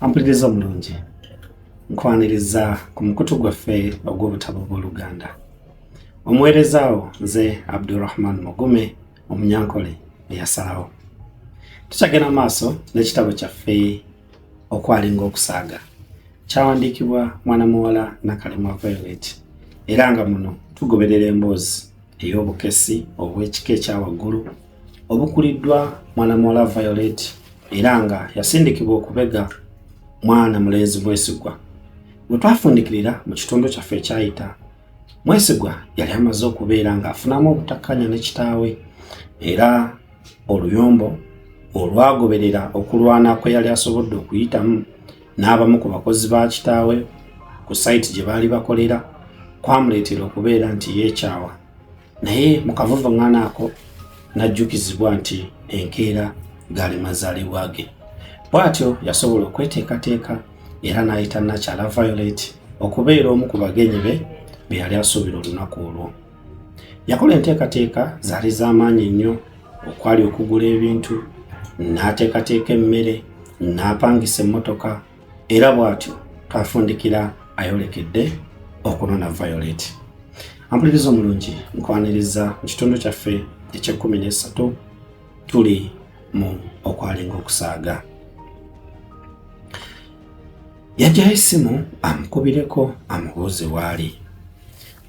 Ampuliriza mulungi nkwaniriza ku mukutu gwaffe ogw'obutabo bw'Oluganda. Omuweerezaawo nze Abdulrahman Mugume omunyankole eyasalawo. Tukyagenda maaso n'ekitabo kyaffe okwalinga okusaaga kyawandiikibwa mwana muwala Nakalemwa Violet, era nga muno tugoberera emboozi ey'obukesi obw'ekika ekya waggulu obukuliddwa mwana muwala Violet, era nga yasindikibwa okubega mwana mulenzi Mwesigwa. Bwe twafundikirira mu kitundu kyaffe ekyayita, Mwesigwa yali amaze okubeera ng'afunamu obutakkanya ne kitaawe, era oluyombo olwagoberera okulwana kwe yali asobodde okuyitamu n'abamu ku bakozi ba kitaawe ku sayiti gye baali bakolera kwamuleetera okubeera nti yeekyawa. Naye mu kavuvuŋŋaana ako n'ajjukizibwa nti enkeera gaali mazaalibwa ge. Bw'atyo yasobola okweteekateeka era n'ayita Nakyala Violet okubeera omu ku bagenyi be yali asuubira olunaku olwo. Yakola enteekateeka zaali z'amaanyi nnyo, okwali okugula ebintu, n'ateekateeka emmere, n'apangisa emmotoka, era bw'atyo twafundikira ayolekedde okunona Violet. Ampuliriza omulungi nkwaniriza mu kitundu kyaffe eky'e13 tuli mu okwalinga okusaaga. Yajjayo essimu amukubireko amubuuze waali.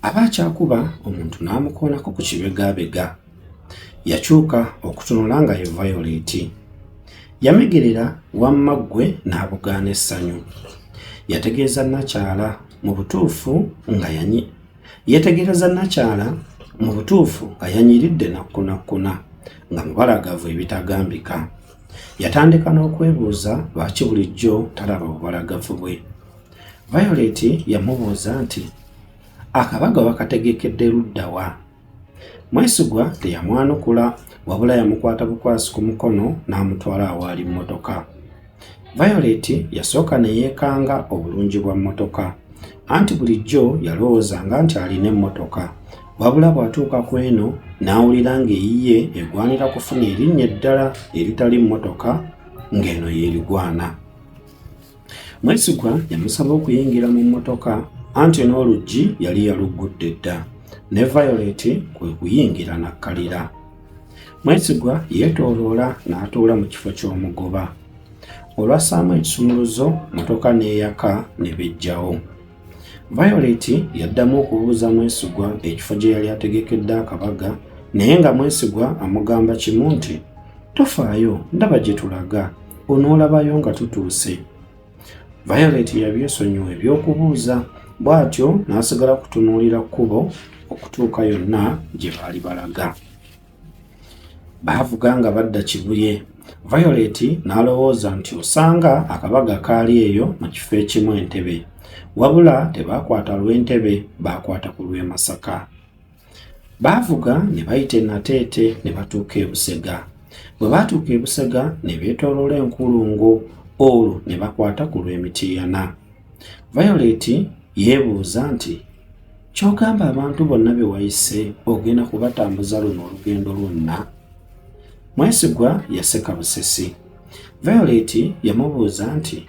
Aba akyakuba omuntu n'amukoonako ku kibegabega. Yakyuka okutunula nga ye Violet. Yamegerera wamma ggwe n'abugaana essanyu. Yategeeza Nakyala mu butuufu nga yanyiridde nakkunakkuna nga mubalagavu ebitagambika. Yatandika n'okwebuuza lwaki bulijjo talaba bubalagavu bwe. Violet yamubuuza nti akabaga bakategekedde ludda wa? Mwesigwa teyamwanukula, wabula yamukwata bukwasi ku mukono n'amutwala awaali mmotoka. Violet yasooka ne yeekanga obulungi bwa mmotoka, anti bulijjo yalowoozanga nti alina emmotoka, wabula bw'atuuka ku eno n'awulira ng'eyiye egwanira kufuna erinnya eddala eritali mmotoka ng'eno yeerigwana. Mwesigwa yamusaba okuyingira mu mmotoka, anti n'oluggi yali yaluggudde dda, ne Violet kwe kuyingira n'akkalira. Mwesigwa yeetooloola n'atuula mu kifo ky'omugoba. Olwassaamu ekisumuluzo, mmotoka n'eyaka ne bejjawo. Violet yaddamu okubuuza Mwesigwa ekifo gye yali ategekedde akabaga, naye nga Mwesigwa amugamba kimu nti tofaayo, ndaba gye tulaga, onoolabayo nga tutuuse. Violet yabyesonyiwa eby'okubuuza, bw'atyo n'asigala kutunuulira kkubo okutuuka yonna gye baali balaga. Baavuga nga badda Kibuye. Violet n'alowooza nti osanga akabaga kaali eyo mu kifo ekimu Entebbe, wabula tebaakwata lw'Entebbe, baakwata ku lw'e Masaka. Baavuga ne bayita e Nateete ne batuuka e Busega. Bwe baatuuka e Busega ne beetooloola enkulungo, olwo ne bakwata ku lw'Emityana. Violet yeebuuza nti ky'ogamba abantu bonna be wayise ogenda kubatambuza luno olugendo lwonna? Mwesigwa yaseka busesi. Violet yamubuuza nti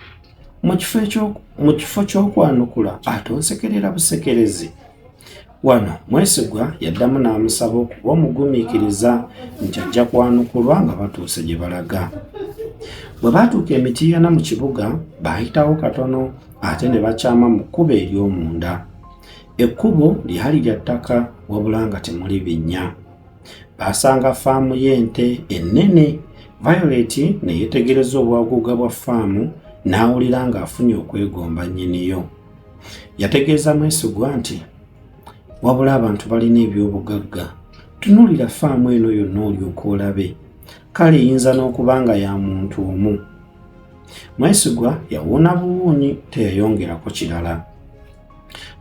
mu kifo ky'okwanukula ate onsekerera busekerezi? Wano Mwesigwa yaddamu n'amusaba okuba omugumiikiriza nti ajja kwanukulwa nga batuuse gye balaga. Bwe baatuuka Emityana mu kibuga, baayitawo katono ate ne bakyama mu kkubo ery'omunda. Ekkubo lyali lya ttaka wabula nga temuli binnya. Baasanga faamu y'ente ennene. Violet ne yeetegereza obwaguuga bwa faamu n'awulira ng'afunye okwegomba nnyiniyo. Yategeeza Mwesigwa nti wabula abantu balina eby'obugagga, tunuulira faamu eno yonna olyoka olabe, kale eyinza n'okuba nga ya muntu omu. Mwesigwa yawuuna buwuunyi, teyayongerako kirala.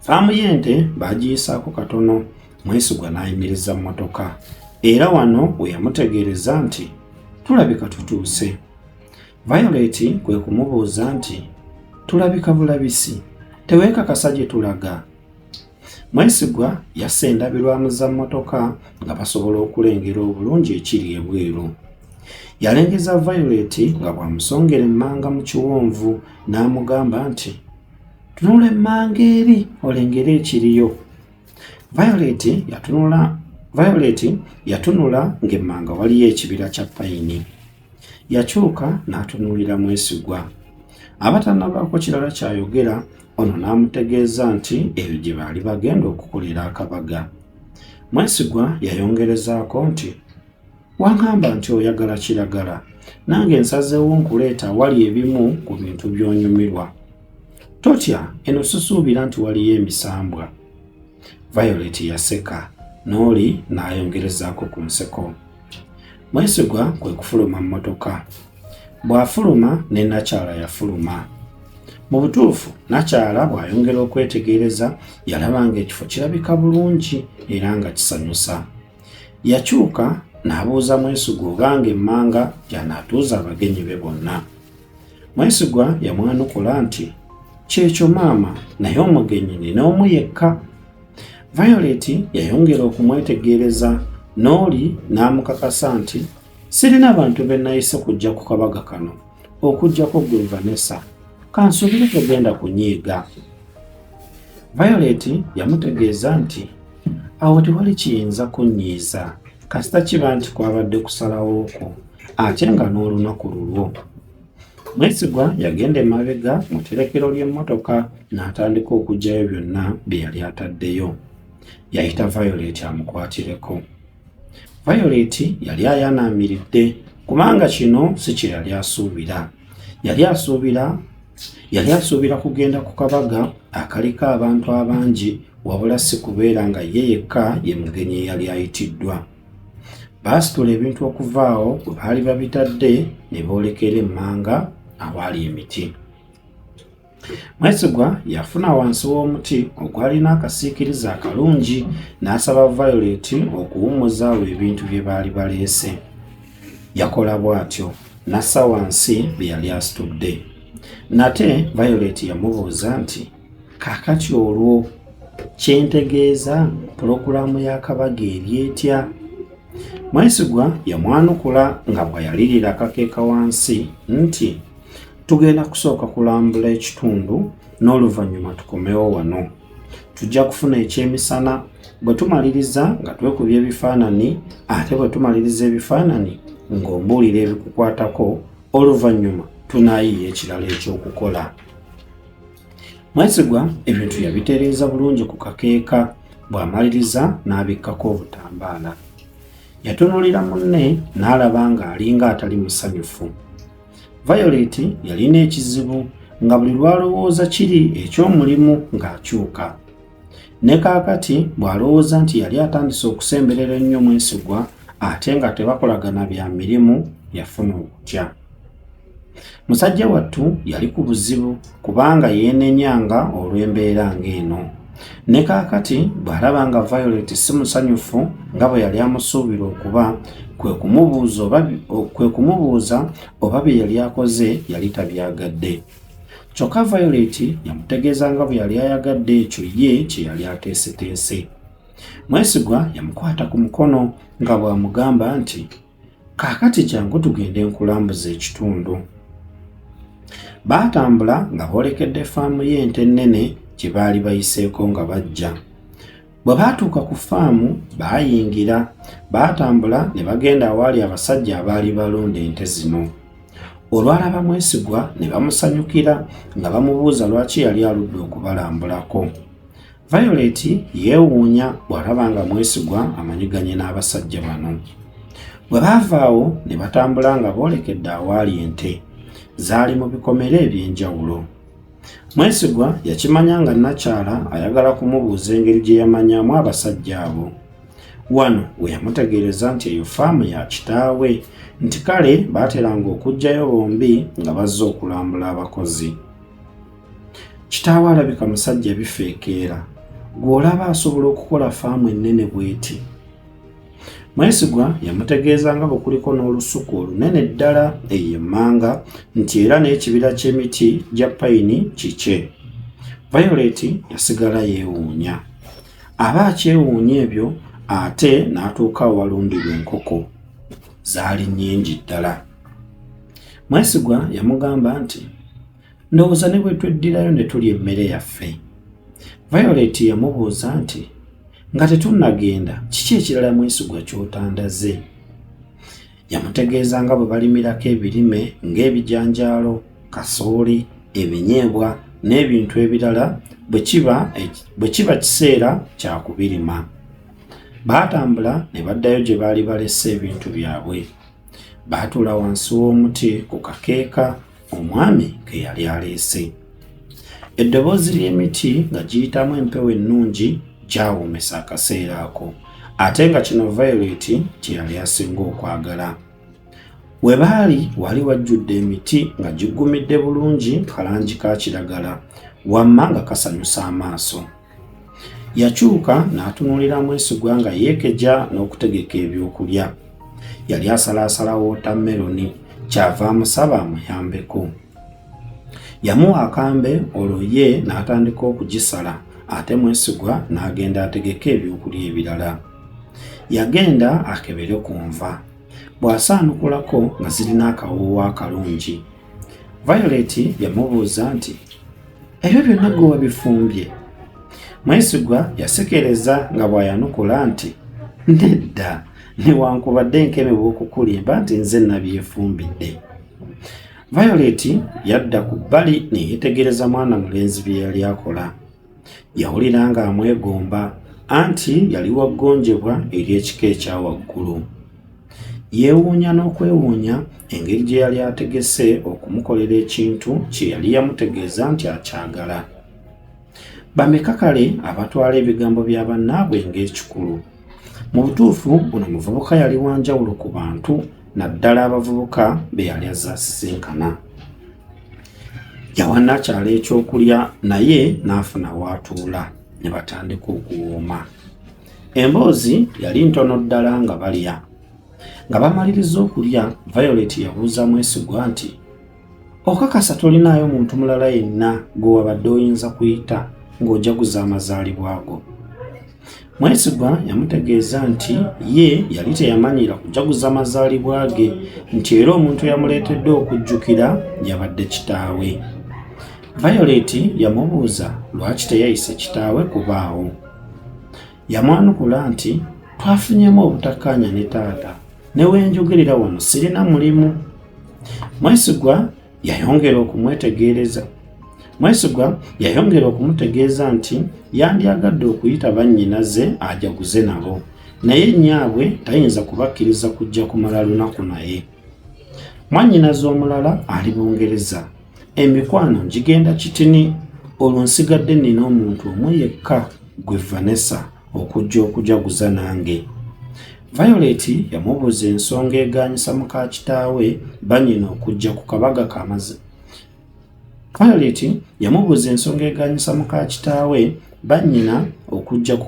Faamu y'ente baagiyisaako katono. Mwesigwa n'ayimiriza mmotoka, era wano we yamutegeereza nti tulabika tutuuse. Violet kwe kumubuuza nti tulabika bulabisi, teweekakasa gye tulaga? Mwesigwa yasse endabirwamu za mmotoka nga basobola okulengera obulungi ekiri ebweru. Yalengeza Violet nga bw'amusongera emmanga mu kiwonvu n'amugamba nti, "Tunula emmanga eri olengere ekiriyo." Violet yatunula ng'emmanga waliyo ekibira kya payini. Yakyuka n'atunuulira Mwesigwa. Abatannabaako kirala ky'ayogera, ono n'amutegeeza nti eyo gye baali bagenda okukolera akabaga. Mwesigwa yayongerezaako nti, "Wangamba nti oyagala kiragala, nange nsazeewo nkuleeta wali ebimu ku bintu by'onyumirwa. Totya, eno susuubira nti waliyo emisambwa." Violet yaseka, n'oli n'ayongerezaako ku nseko. Mwesigwa kwe kufuluma mmotoka. Bw'afuluma ne Nakyala yafuluma. Mu butuufu Nakyala bw'ayongera okwetegereza yalaba ng'ekifo kirabika bulungi era nga kisanyusa. Yakyuka n'abuuza Mwesigwa obanga emmanga gy'anaatuuza abagenyi be bonna. Mwesigwa yamwanukula nti, "Kyekyo maama, naye omugenyi nina omu yekka." Violet yayongera okumwetegereza, n'oli n'amukakasa nti, "Sirina bantu be nayise kujja ku kabaga kano okuggyako gwe Vanessa. Kansubire togenda kunyiiga." Violet yamutegeeza nti, "Awo tewali kiyinza kunnyiiza, kasita kiba nti kwabadde kusalawo okwo, ate nga n'olunaku lulwo." Mwesigwa yagenda emabega mu tterekero ly'emmotoka n'atandika okuggyayo byonna bye yali ataddeyo. Yayita Violet amukwatireko. Violet yali ayanaamiridde kubanga kino si kye yali asuubira. Yali asuubira kugenda ku kabaga akaliko abantu abangi, wabula si kubeera nga ye yekka ye mugenyi eyali ayitiddwa. Baasitula ebintu okuva awo bwe baali babitadde ne boolekera emmanga awaali emiti. Mwesigwa yafuna wansi w'omuti ogwalina akasiikiriza akalungi n'asaba Violet okuwummuza awo ebintu bye baali baleese. Yakola bw'atyo, n'assa wansi bye yali asitudde. Nate Violet yamubuuza nti, "Kaakati olwo kyentegeeza pulogulaamu y'akabaga eri etya?" Mwesigwa yamwanukula nga bw'ayalirira akakeeka wansi nti, "Tugenda kusooka kulambula ekitundu n'oluvannyuma tukomewo wano. Tujja kufuna ekyemisana, bwe tumaliriza nga twekubya ebifaananyi, ate bwe tumaliriza ebifaananyi ng'ombuulira ebikukwatako, oluvannyuma tunaayiiya ekirala eky'okukola." Mwesigwa ebintu yabitereeza bulungi ku kakeeka, bw'amaliriza n'abikkako obutambaala. Yatunuulira munne n'alaba ng'alinga atali musanyufu. Violet yalina ekizibu nga buli lwalowooza kiri eky'omulimu ng'akyuka. Ne kaakati bw'alowooza nti yali atandise okusemberera ennyo Mwesigwa ate nga tebakolagana bya mirimu, yafuna okutya. Musajja wattu yali ku buzibu kubanga yeenenyanga olw'embeera ng'eno. Ne kaakati bw'alaba nga Violet si musanyufu nga bwe yali amusuubira okuba, kwe kumubuuza oba bye yali akoze yali tabyagadde. Kyokka Violet yamutegeeza nga bwe yali ayagadde ekyo ye kye yali ateeseteese. Mwesigwa yamukwata ku mukono nga bw'amugamba nti, "Kaakati jangu tugende nkulambuza ekitundu." Baatambula nga boolekedde faamu y'ente ennene gye baali bayiseeko nga bajja. Bwe baatuuka ku faamu baayingira, baatambula ne bagenda awaali abasajja abaali balonda ente zino. Olwalaba Mwesigwa ne bamusanyukira nga bamubuuza lwaki yali aludde okubalambulako. Violet yeewuunya bw'alaba nga Mwesigwa amanyiganye n'abasajja bano. Bwe baava awo ne batambula nga boolekedde awaali ente. Zaali mu bikomere eby'enjawulo. Mwesigwa yakimanya nga Nakyala ayagala kumubuuza engeri gye yamanyaamu abasajja abo. Wano we yamutegeereza nti eyo faamu ya kitaawe, nti kale baateranga okuggyayo bombi nga bazze okulambula abakozi. Kitaawe alabika musajja bifeekeera, gw'olaba asobola okukola faamu ennene bw'eti. Mwesigwa yamutegeeza nga bwe kuliko n'olusuku olunene ddala eyo emmanga, nti era n'ekibira ky'emiti gya payini kikye. Violet yasigala yeewuunya. Aba akyewuunya ebyo ate n'atuuka awalundirwa enkoko. zaali nnyingi ddala. Mwesigwa yamugamba nti, ndowooza ne bwe tweddirayo ne tulya emmere yaffe. Violet yamubuuza nti, nga tetunnagenda kiki ekirala Mwesigwa ky'otandaze? Yamutegeeza nga bwe balimirako ebirime ng'ebijanjaalo, kasooli, ebinyeebwa n'ebintu ebirala bwe kiba kiseera kya kubirima. Baatambula ne baddayo gye baali balese ebintu byabwe. Baatuula wansi w'omuti ku kakeeka omwami ke yali aleese. Eddoboozi ly'emiti nga giyitamu empewo ennungi gyawuumesa akaseera ako, ate nga kino Violet kye yali asinga okwagala. We baali wali wajjudde emiti nga giggumidde bulungi kalangi ka kiragala, wamma nga kasanyusa amaaso. Yakyuka n'atunuulira Mwesigwa nga yeekeja n'okutegeka ebyokulya. Yali asalaasala wootameroni, kyava amusaba amuyambeko. Yamuwa akambe olwo ye n'atandika okugisala, ate Mwesigwa n'agenda ategeke ebyokulya ebirala. Yagenda akebere ku nva, bw'asaanukulako nga zirina akawoowo akalungi. Violet yamubuuza nti, ebyo byonna gwe wabifumbye? Mwesigwa yasekereza nga bw'ayanukula nti, nedda, newankubadde nkeme bw'okukulimba nti nze nabyefumbidde. Violet yadda ku bbali ne yeetegereza mwana mulenzi bye yali akola. Yawulira nga amwegomba, anti yali waggonjebwa eri ekika ekya waggulu. Yeewuunya n'okwewuunya engeri gye yali ategese okumukolera ekintu kye yali yamutegeeza nti akyagala. Bameka kale abatwala ebigambo bya bannaabwe ng'ekikulu. Mu butuufu buno muvubuka yali wanjawulo ku bantu, naddala abavubuka be yali azaasisinkana. Yawa n'akyala ekyokulya naye n'afuna w'atuula ne batandika okuwooma. Emboozi yali ntono ddala nga balya. Nga bamaliriza okulya, Violet yabuuza Mwesigwa nti, okakasa tolinaayo muntu mulala yenna gwe wabadde oyinza kuyita ng'ojaguza amazaalibwa go? Mwesigwa yamutegeeza nti ye yali teyamanyira kujaguza amazaalibwa ge, nti era omuntu yamuleetedde okujjukira yabadde kitaawe. Violet yamubuuza lwaki teyayise kitaawe kubaawo. Yamwanukula nti, twafunyemu obutakkaanya ne taata, ne wenjogerera wano sirina mulimu. Mwesigwa yayongera okumutegeeza nti yandyagadde okuyita bannyinaze ajaguze nabo, naye nnyabwe tayinza kubakkiriza kujja kumala lunaku naye. Mwannyinaze omulala ali Bungereza, emikwano ngigenda kitini, olwo nsigadde nnina omuntu omu yekka, gwe Vanessa, okujja okujaguza nange. Violet yamubuuza ensonga egaanyisa muka kitaawe bannyina okujja ku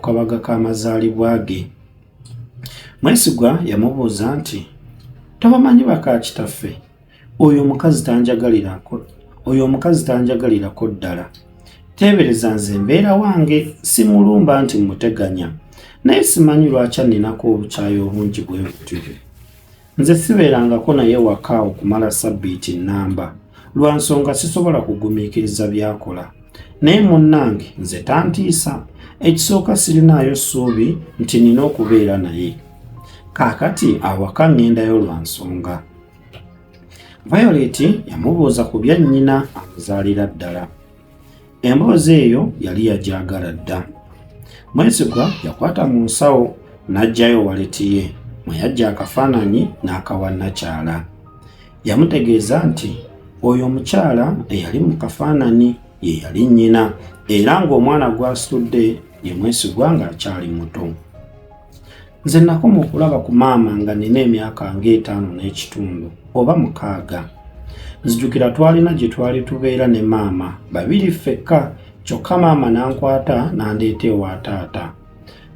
kabaga k'amazaalibwa ge. Mwesigwa yamubuuza nti, tobamanyi baka kitaffe, oyo omukazi tanjagalirako ddala. Teebereza nze mbeera wange, simulumba nti muteganya, naye simanyi lwaki nninako obukyayi obungi bwe butyo. Nze sibeerangako naye waka okumala sabbiiti nnamba, lwa nsonga sisobola kugumiikiriza by'akola. Naye munnange nze tantiisa, ekisooka sirinaayo ssuubi nti nina okubeera naye. Kaakati awaka ŋŋendayo lwa nsonga. Violet yamubuuza ku bya nnyina amuzaalira ddala. Emboozi eyo yali yagyagala dda. Mwesigwa yakwata mu nsawo n'aggyayo waleti ye, mwe yaggya akafaananyi n'akawa nnakyala. Yamutegeeza nti oyo omukyala eyali mu kafaananyi ye yali nnyina, era ng'omwana gw'asitudde ye Mwesigwa ng'akyali muto. Nze nakoma okulaba ku maama nga nina emyaka nga5.5 oba 6. Nzijukira twalina gye twali tubeera ne maama, babiri ffekka, kyokka maama n'ankwata n'andeeta ewa taata.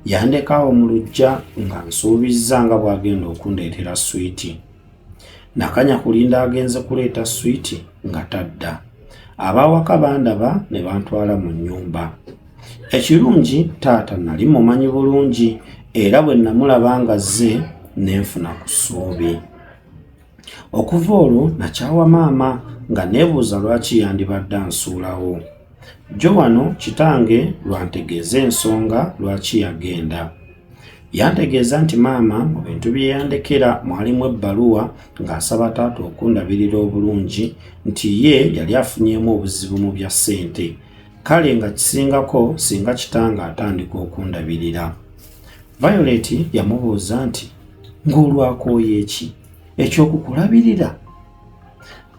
Yandekaawo mu luggya nga nsuubizza nga bw'agenda okundeetera swiiti. Nakanya kulinda agenze kuleeta swiiti nga tadda. Abawaka bandaba ne bantwala mu nnyumba. Ekirungi taata nali mumanyi bulungi, era bwe namulaba nga azze ne nfuna ku ssuubi. Okuva olwo nakyawa maama nga neebuuza lwaki yandibadde ansuulawo. Jjo wano kitange lwantegeeza ensonga lwaki yagenda. Yantegeeza nti maama mu bintu bye yandekera mwalimu ebbaluwa ng'asaba taata okundabirira obulungi nti ye yali afunyemu obuzibu mu bya ssente, kale nga kisingako singa kitange atandika okundabirira. Violet yamubuuza nti ng'olwakooye ki ekyokukulabirira?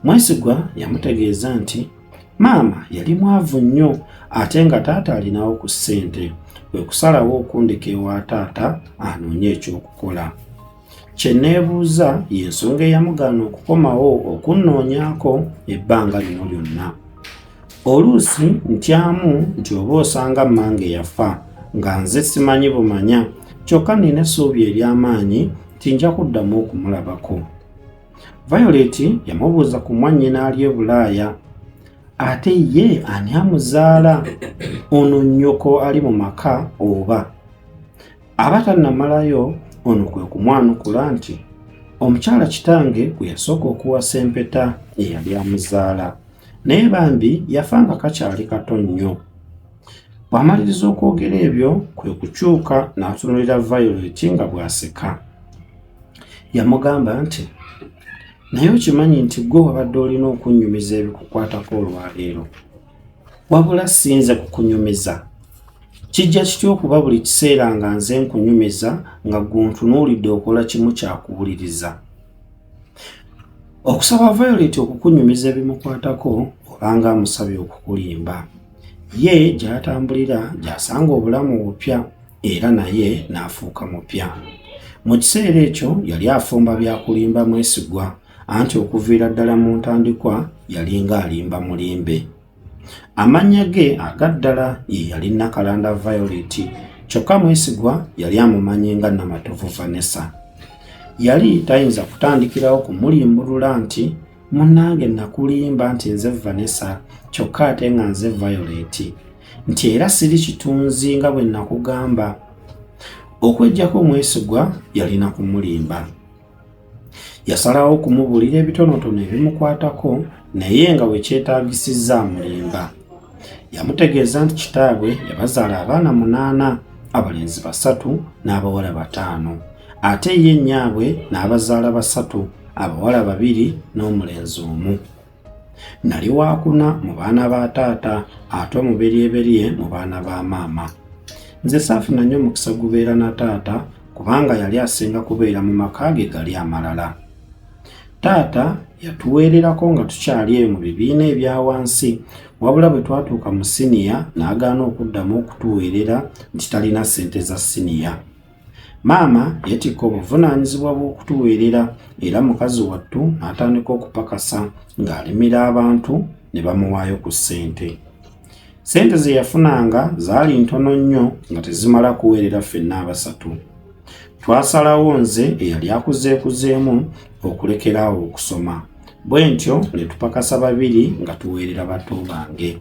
Mwesigwa yamutegeeza nti maama yali mwavu nnyo ate nga taata alinawo ku ssente, kwe kusalawo okundeka ewa taata anoonye ekyokukola. Kye neebuuza y'ensonga eyamugaana okukomawo okunnoonyaako ebbanga lino lyonna. Oluusi ntyamu nti oba osanga mmange yafa nga nze simanyi bumanya, kyokka nina essuubi ery'amaanyi nti nja kuddamu okumulabako. Violet yamubuuza ku mwannyina ali e Bulaaya. Ate ye ani amuzaala? Ono nnyoko ali mu maka oba? Aba tannamalayo, ono kwe kumwanukula nti omukyala kitange gwe yasooka okuwasa empeta eyali amuzaala, naye bambi yafa nga kakyali kato nnyo. Bw'amaliriza okwogera ebyo kwe kukyuka n'atunuulira Violet nga bw'aseka. Yamugamba nti naye okimanyi nti gwe wabadde olina okunnyumiza ebikukwatako olwaleero. Wabula sinze kukunyumiza. Kijja kitya okuba buli kiseera nga nze nkunyumiza nga guntunuulidde okola kimu kyakuwuliriza? Okusaba Violet okukunyumiza ebimukwatako obanga amusabye okukulimba. Ye gy'atambulira gy'asanga obulamu bupya era naye n'afuuka mupya. Mu kiseera ekyo yali afumba byakulimba Mwesigwa, anti okuviira ddala mu ntandikwa yalinga alimba mulimbe. Amannya ge agaddala ye yali Nakalanda Violet, kyokka Mwesigwa yali amumanyi nga Namatovu Vanessa. Yali tayinza kutandikirawo kumulimbulula nti munnange nakulimba nti nze Vanessa kyokka ate nga nze Violet, nti era siri kitunzi nga bwe nakugamba. Okwejjako Mwesigwa yalina kumulimba. Yasalawo okumubuulira ebitonotono ebimukwatako naye nga bwe kyetaagisizza amulimba. Yamutegeeza nti kitaabwe yabazaala abaana 8, abalenzi 3 n'abawala 5, ate ye nnyaabwe n'abazaala 3, abawala 2 n'omulenzi 1. Nali waakuna mu baana ba taata ate omuberyeberye mu baana ba maama. Nze saafuna nnyo omukisa gubeera na taata kubanga yali asinga kubeera mu maka ge gali amalala. Taata yatuweererako nga tukyali eyo mu bibiina ebya wansi, wabula bwe twatuuka mu siniya n'agaana okuddamu okutuweerera nti talina ssente za siniya. Maama yeetikka obuvunaanyizibwa bw'okutuweerera era mukazi wattu n'atandika okupakasa ng'alimira abantu ne bamuwaayo ku ssente. Ssente ze yafunanga zaali ntono nnyo nga tezimala kuweerera ffenna abasatu. Twasalawo nze eyali akuzeekuzeemu okulekeraawo okusoma, bwe ntyo ne tupakasa 2 nga tuweerera bato bange.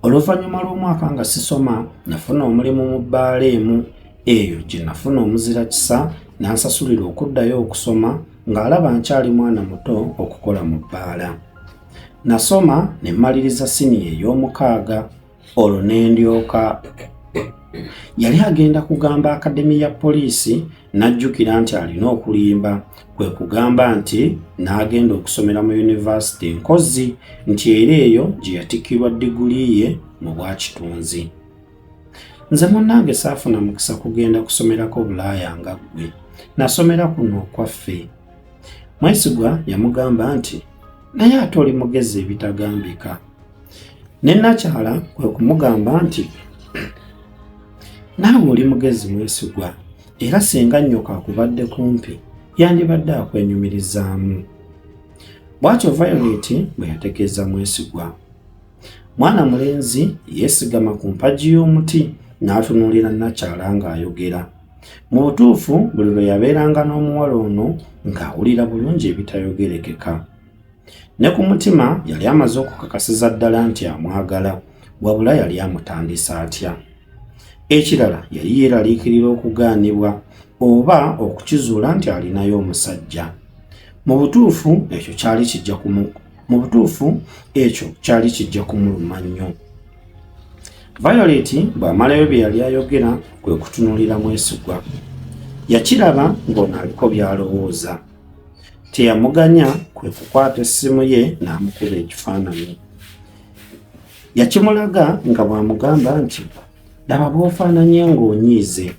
Oluvannyuma lw'omwaka nga sisoma nafuna omulimu mu bbaala emu, eyo gye nafuna omuzira kisa n'ansasulira okuddayo okusoma ng'alaba nkyali mwana muto okukola mu bbaala. Nasoma ne mmaliriza siniya ey'omukaaga, olwo ne ndyoka. Yali agenda kugamba akademi ya poliisi n'ajjukira nti alina okulimba, kwe kugamba nti n'agenda okusomera mu yunivasite Nkozi, nti era eyo gye yatikkirwa diguli ye mu bwakitunzi. Nze munnange saafuna mukisa kugenda kusomerako Bulaaya nga ggwe, nasomera kuno okwaffe. Mwesigwa yamugamba nti naye ate oli mugezi ebitagambika. Ne Nakyala kwe kumugamba nti naawe oli mugezi Mwesigwa, era singa nnyoka akubadde kumpi yandibadde akwenyumirizaamu. Bw'atyo Violet bwe yategeeza Mwesigwa. Mwana mulenzi yeesigama ku mpagi y'omuti n'atunuulira Nakyala ng'ayogera. Mu butuufu buli lwe yabeeranga n'omuwala ono ng'awulira bulungi ebitayogerekeka. Ne ku mutima yali amaze okukakasiza ddala nti amwagala, wabula yali amutandisa atya. Ekirala yali yeeraliikirira okugaanibwa oba okukizuula nti alinayo omusajja. mu butuufu ekyo kyali kijja kumuluma nnyo. Violet bw'amalayo bye yali ayogera kwe kutunuulira Mwesigwa. Yakiraba ng'ono aliko by'alowooza. Teyamuganya kwe kukwata essimu ye n'amukuba ekifaananyi. Yakimulaga nga bw'amugamba nti laba bw'ofaananye ng'onyiize.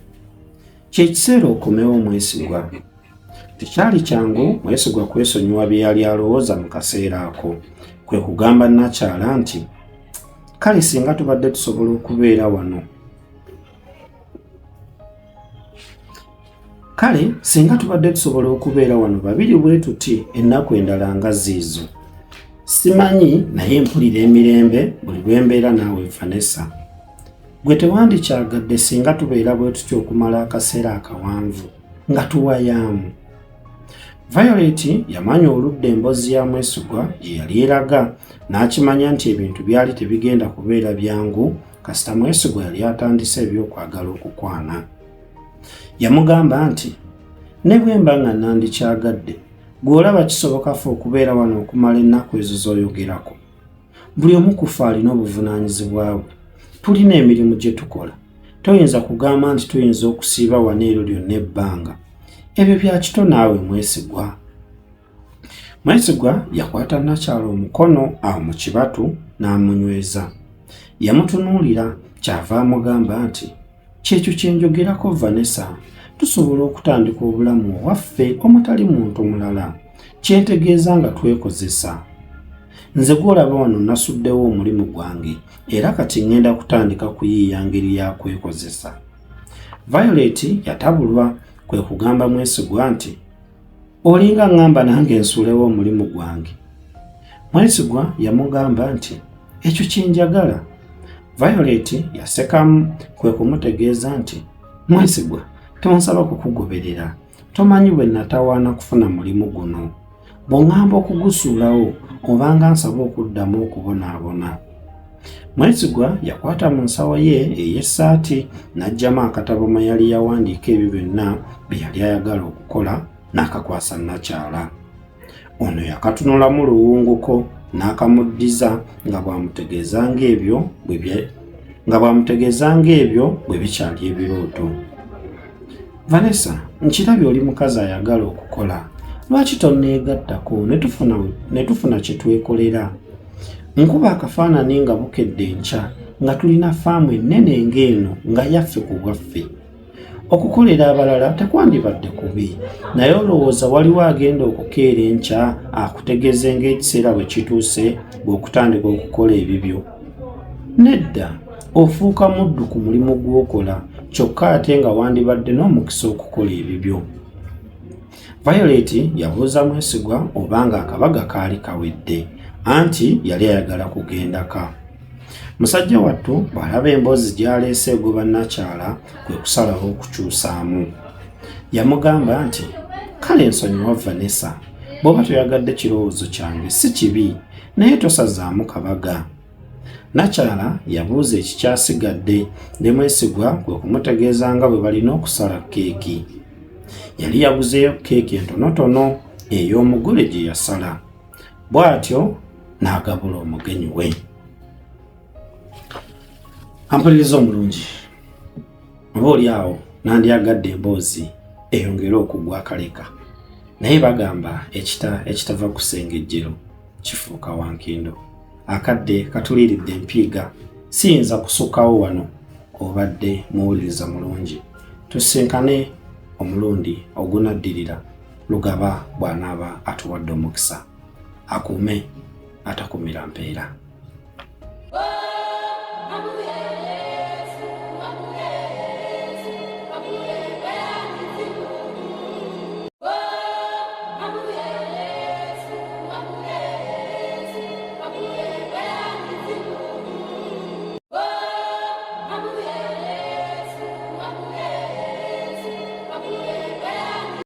Kye kiseera okomewo Mwesigwa. Tekyali kyangu Mwesigwa kwesonyiwa bye yali alowooza mu kaseera ako. Kwe kugamba Nakyala nti kale singa tubadde tusobola okubeera wano. Babiri bwe tuti ennaku endala nga ziizo. Simanyi naye mpulira emirembe buli bwe mbeera naawe Vanessa. Gwe tewandikyagadde singa tubeera bwe tutyo okumala akaseera akawanvu nga tuwayaamu. Violet yamanya oludda emboozi ya Mwesigwa gye yali eraga n'akimanya nti ebintu byali tebigenda kubeera byangu kasita Mwesigwa yali atandise ebyokwagala okukwana. Yamugamba nti ne bwe mba nga nandikyagadde gwe olaba kisoboka ffe okubeera wano okumala ennaku ezo z'oyogerako. Buli omu ku ffe alina obuvunaanyizibwa bwe. Tulina emirimu gye tukola. Toyinza kugamba nti tuyinza okusiiba wano ero lyonna ebbanga. Ebyo bya kito naawe Mwesigwa. Mwesigwa yakwata Nakyala omukono awo mu kibatu n'amunyweza. Yamutunuulira kyava amugamba nti kyekyo kye njogerako Vanessa. Tusobola okutandika obulamu owaffe omutali muntu mulala. Kyentegeeza nga twekozesa. Nze gw'olaba wano nasuddewo omulimu gwange era kati ngenda kutandika kuyiiya ngeri ya kwekozesa. Violet yatabulwa kwe kugamba Mwesigwa nti olinga ngamba nange nsuulewo omulimu gwange. Mwesigwa yamugamba nti ekyo kye njagala. Violet yasekamu kwe kumutegeeza nti Mwesigwa tonsaba kukugoberera. Tomanyi bwe natawaana kufuna mulimu guno. Bw'oŋŋamba okugusuulawo obanga nsaba okuddamu okubonaabona. Mwesigwa yakwata mu nsawo ye ey'essaati n'aggyamu akatabo mwe yali yawandiika ebyo byonna bye yali ayagala okukola n'akakwasa Nakyala. Ono yakatunulamu luwunguko n'akamuddiza nga bw'amutegeeza ng'ebyo bwe bikyali ebirooto. Vanessa, nkirabye oli mukazi ayagala okukola. Lwaki tonneegattako ne tufuna kye twekolera? Nkuba akafaanani nga bukedde enkya nga tulina faamu ennene ng'eno nga yaffe ku bwaffe. Okukolera abalala tekwandibadde kubi, naye olowooza waliwo agenda okukeera enkya akutegeeze ng'ekiseera bwe kituuse bw'okutandika okukola ebibyo. Nedda, ofuuka muddu ku mulimu gw'okola kyokka ate nga wandibadde n'omukisa okukola ebibyo. Violet yabuuza Mwesigwa obanga akabaga kaali kawedde anti yali ayagala kugendaka. Musajja wattu bw'alaba emboozi gy'aleese egoba Nakyala kwe kusalawo okukyusaamu. Yamugamba nti kale nsonyiwa Vanessa, bw'oba toyagadde kirowoozo kyange si kibi naye tosazaamu kabaga. Nakyala yabuuza ekikyasigadde ne Mwesigwa kwe kumutegeeza nga bwe balina okusala keeki. Yali yaguzeeyo keeki entonotono ey'omugole gye yasala. Bw'atyo n'agabula omugenyi we. Ampuliriza omulungi. Oba oli awo nandyagadde emboozi eyongere okugwa akaleka. Naye bagamba ekitava kusengejjero kifuuka wankindo. Akadde katuliiridde empiiga siyinza kusukkawo wano obadde muwuliriza mulungi. Tusinkane omulundi ogunaddirira Lugaba bw'anaaba atuwadde omukisa. Akuume atakumira mpeera.